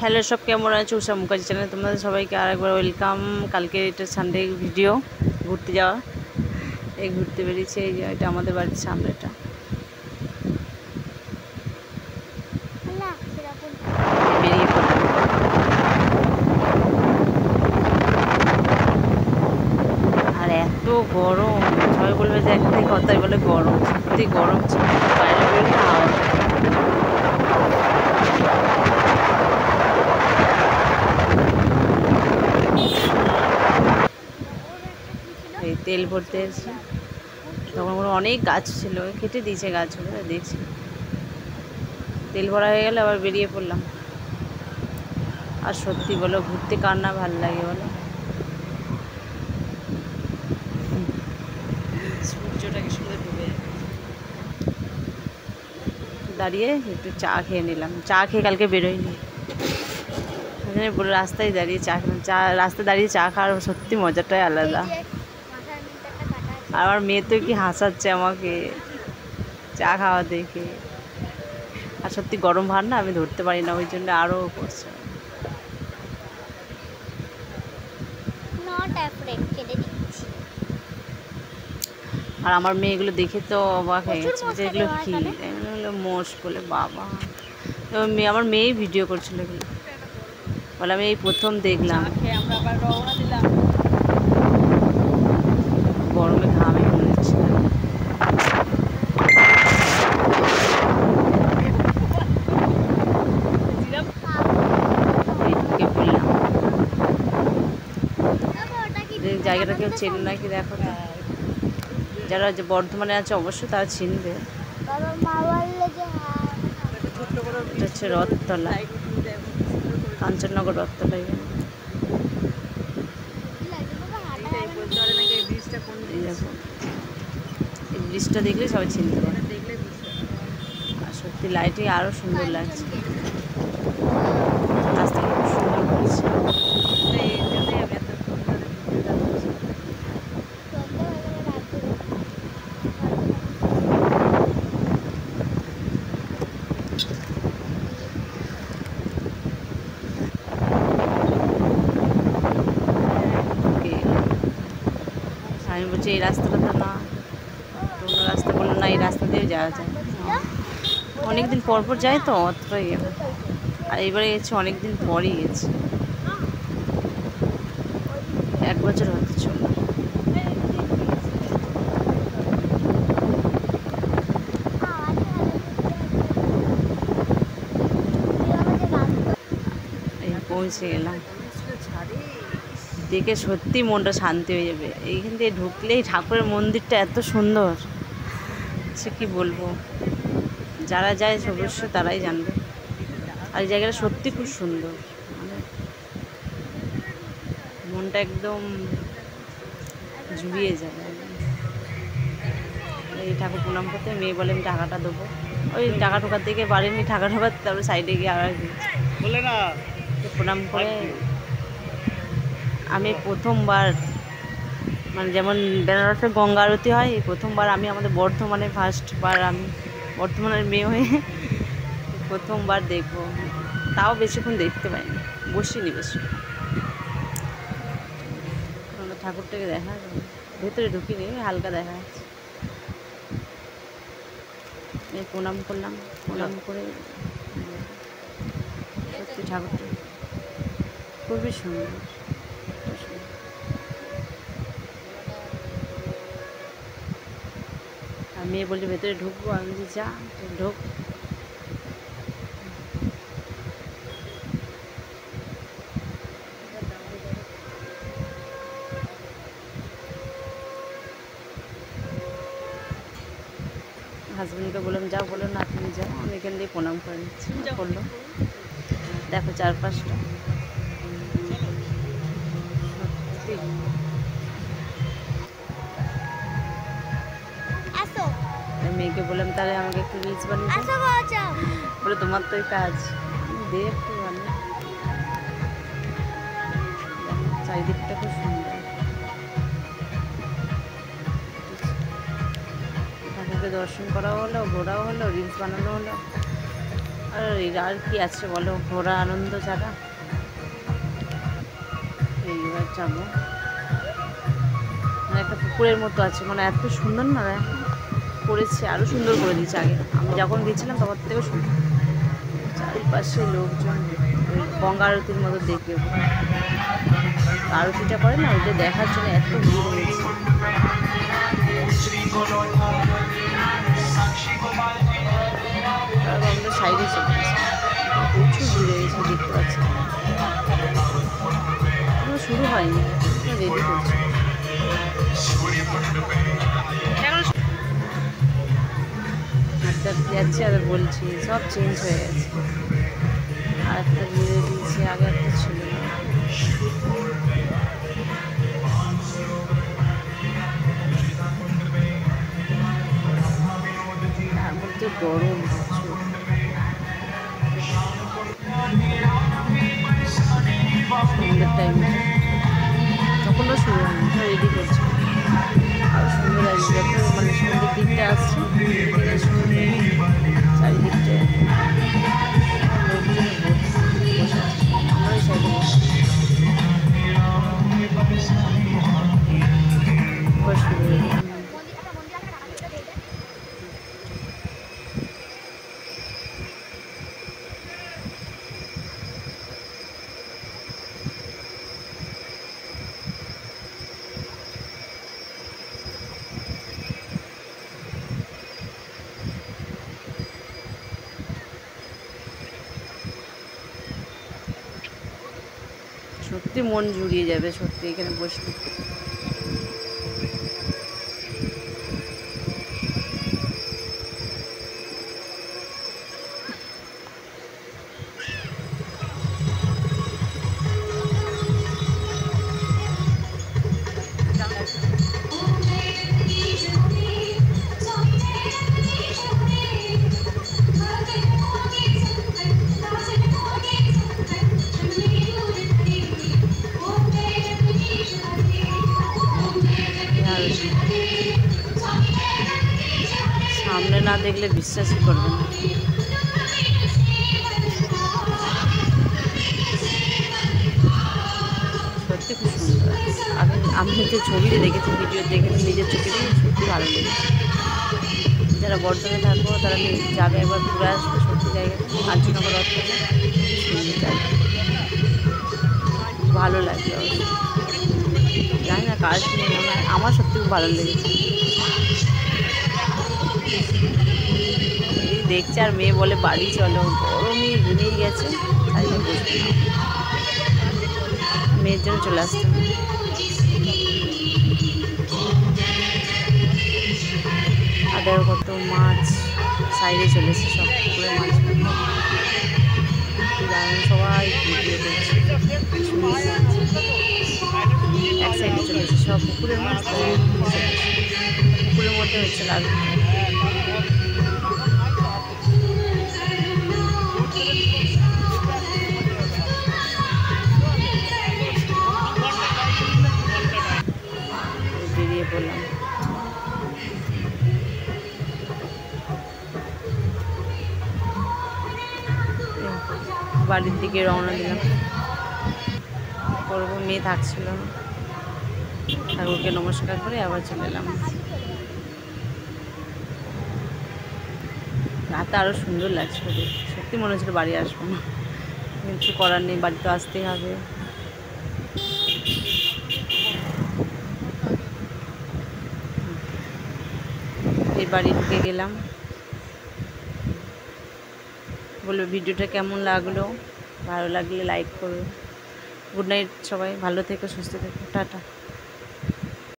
Hello, সব কেমন আছে? উষা মুখার্জি চ্যানেলে তোমাদের সবাইকে আরেকবার ওয়েলকাম। কালকে এটা সানডে ভিডিও, ঘুরতে যাওয়া। এই ঘুরতে বেরিয়েছে, এই যে এটা আমাদের বাড়ির সামনেটা। বেরিয়ে পড়লাম। আর এত গরম, সবাই বলবে যে একটাই কথাই বলে গরম, সত্যি গরম ছিল, বাইরে বেরিয়ে হাওয়া। এই তেল ভরতে এসেছি, তখন ওরা অনেক গাছ ছিল, কেটে দিয়েছে গাছগুলো, দেখছি। তেল ভরা হয়ে গেলে আবার বেরিয়ে পড়লাম। আর সত্যি বলো, ঘুরতে কার না ভালো লাগে বলো? সূর্যটাকে সুন্দর ডুবে দাঁড়িয়ে একটু চা খেয়ে নিলাম। চা খেয়ে কালকে বেরোয়নি, এখানে পুরো রাস্তায় দাঁড়িয়ে চা খেলাম। রাস্তায় দাঁড়িয়ে চা খাওয়ার সত্যি মজাটাই আলাদা। আর আমার মেয়ে তো কি হাসাচ্ছে আমাকে চা খাওয়া দেখে। আর সত্যি গরম ভার না, আমি ধরতে পারি না, ওই জন্য আরও করছে। আর আমার মেয়ে এগুলো দেখে তো অবাক হয়ে গেছে, যে এগুলো কী, এগুলো হলো মোষ বলে। বাবা, আমার মেয়েই ভিডিও করছিল এগুলো, বলে আমি এই প্রথম দেখলাম। গরমে ঘামে মনে হচ্ছে। জায়গাটা কেউ চেনে নাকি দেখো তো, যারা যে বর্ধমানে আছে অবশ্যই তারা চিনবে। এটা হচ্ছে রথতলা, কাঞ্চননগর রথতলা। এই দেখো, এই ব্রিজটা দেখলে সবাই চিনতে পারে। আর সত্যি লাইটিং আরও সুন্দর লাগছে, রাস্তা খুব সুন্দর করছে। আমি বলছি এই রাস্তাটা তো না, অন্য রাস্তা বললো না, এই রাস্তা দিয়ে যাওয়া যায়। অনেকদিন পর পর যাই তো, অতটা ইয়ে। আর এবারে গেছি অনেকদিন পরই গেছি, 1 বছর হতে চলল। এই পৌঁছে গেলাম, দেখে সত্যি মনটা শান্তি হয়ে যাবে। এইখান দিয়ে ঢুকলেই ঠাকুরের মন্দিরটা এত সুন্দর, সে কি বলবো। যারা যায় অবশ্যই তারাই জানবে। আর এই জায়গাটা সত্যি খুব সুন্দর, মানে মনটা একদম জুড়িয়ে যায়। এই ঠাকুর প্রণাম করতে মেয়ে বলে আমি টাকাটা দেবো, ওই টাকা ঢোকার দিকে বাড়িনি, টাকা ঢোকার তারপরে সাইডে গিয়ে আবার বলে না প্রণাম করে। আমি প্রথমবার, মানে যেমন বেনারসে গঙ্গা আরতি হয়, এই প্রথমবার আমি আমাদের বর্ধমানে, ফার্স্টবার আমি বর্ধমানের মেয়ে হয়ে প্রথমবার দেখবো। তাও বেশিক্ষণ দেখতে পাইনি, বসিনি বেশি। ঠাকুরটাকে দেখা যায়, ভেতরে ঢুকিনি, হালকা দেখা যাচ্ছে। প্রণাম করলাম, প্রণাম করে সত্যি ঠাকুরটা খুবই সুন্দর। আর মেয়ে বলছে ভেতরে ঢুকবো, আমি বলছি যা ঢুক। হাজব্যান্ডকে বললাম যাও, বললো না তুমি যাও, আমি এখান দিয়ে প্রণাম করে নিচ্ছি। করলো, দেখো চারপাশটা সত্যি। মেয়েকে বললাম তাহলে আমাকে একটু রিলস বানিয়ে বলে তোমার তো কাজ দে একটু বানিয়ে। চারিদিকটা খুব সুন্দর, ঠাকুরকে দর্শন করাও হলো, ঘোরাও হলো, রিলস বানানো হলো। আর কি আছে বলো, ঘোরা আনন্দ ছাড়া। এইবার যাবো, মানে একটা পুকুরের মতো আছে, মানে এত সুন্দর না করেছে, আরও সুন্দর করে দিয়েছে। আগে আমি যখন গেছিলাম তখন থেকেও সুন্দর। চারিপাশে লোকজন, ওই গঙ্গা আরতির মতো দেখবে, আরতিটা করে না, ওইটা দেখার জন্য এত ভিড় হয়েছে। আমরা সাইডে চলে গেছি, প্রচুর ভিড় হয়েছে, দেখতে পাচ্ছি। এখনো শুরু হয়নি, রেডি করছি। হাঁটতে যাচ্ছি আর বলছি সব চেঞ্জ হয়ে গেছে। আর একটা ঘুরে দিয়েছি, আগে একটা ছিল না। তার মধ্যে গরম প্রচুর। সন্ধ্যের টাইমে তখনও শুরু হয়নি, রেডি করছি। আরও সুন্দর লাগছে যত মানে সন্ধ্যের দিকটা আসছে, চারিদিকটা লোকজনে বসে আছে। আমরা ওই সাইডে বসে শুরু হয়ে গেলাম। সত্যি মন জুড়িয়ে যাবে সত্যি এখানে বসলে। সামনে না দেখলে বিশ্বাসই করবে না। সত্যি খুব সুন্দর। আমি যে ছবিতে দেখেছি, ভিডিও দেখেছি, নিজের চোখে দেখে সত্যি ভালো লেগেছে। যারা বর্ধমানে থাকবো তারা যাবে, একবার ঘুরে আসবে সত্যি জায়গাটা। কাঞ্চননগর রথ থেকে সুন্দর জায়গা, ভালো লাগবে। জানি না কার কি মনে হয়, আমার সত্যি খুব ভালো লেগেছে। এই দেখছে আর মেয়ে বলে বাড়ি চলো, গরমই ঘুমিয়ে গেছে, তাই বসবে না, মেয়ের জন্য চলে আসতে। আর দেখো কত মাছ সাইডে চলেছে, সব পুকুরে মাছ। সবাই ভিডিও করছে, এক সাইডে চলেছে সব পুকুরের মাছ, পুকুরের মধ্যে হচ্ছে লাল। বেরিয়ে পড়লাম। বাড়ির দিকে রওনা দিলাম। করবো, মেয়ে থাকছিল না, ঠাকুরকে নমস্কার করে আবার চলে এলাম। রাতে আরও সুন্দর লাগছিল, সত্যি মনে হচ্ছিল বাড়ি আসবো না, কিছু করার নেই, বাড়িতে আসতেই হবে। এই বাড়ি ঢুকে গেলাম। বলবে ভিডিওটা কেমন লাগলো, ভালো লাগলে লাইক করো। গুড নাইট সবাই, ভালো থেকো, সুস্থ থেকো, টাটা।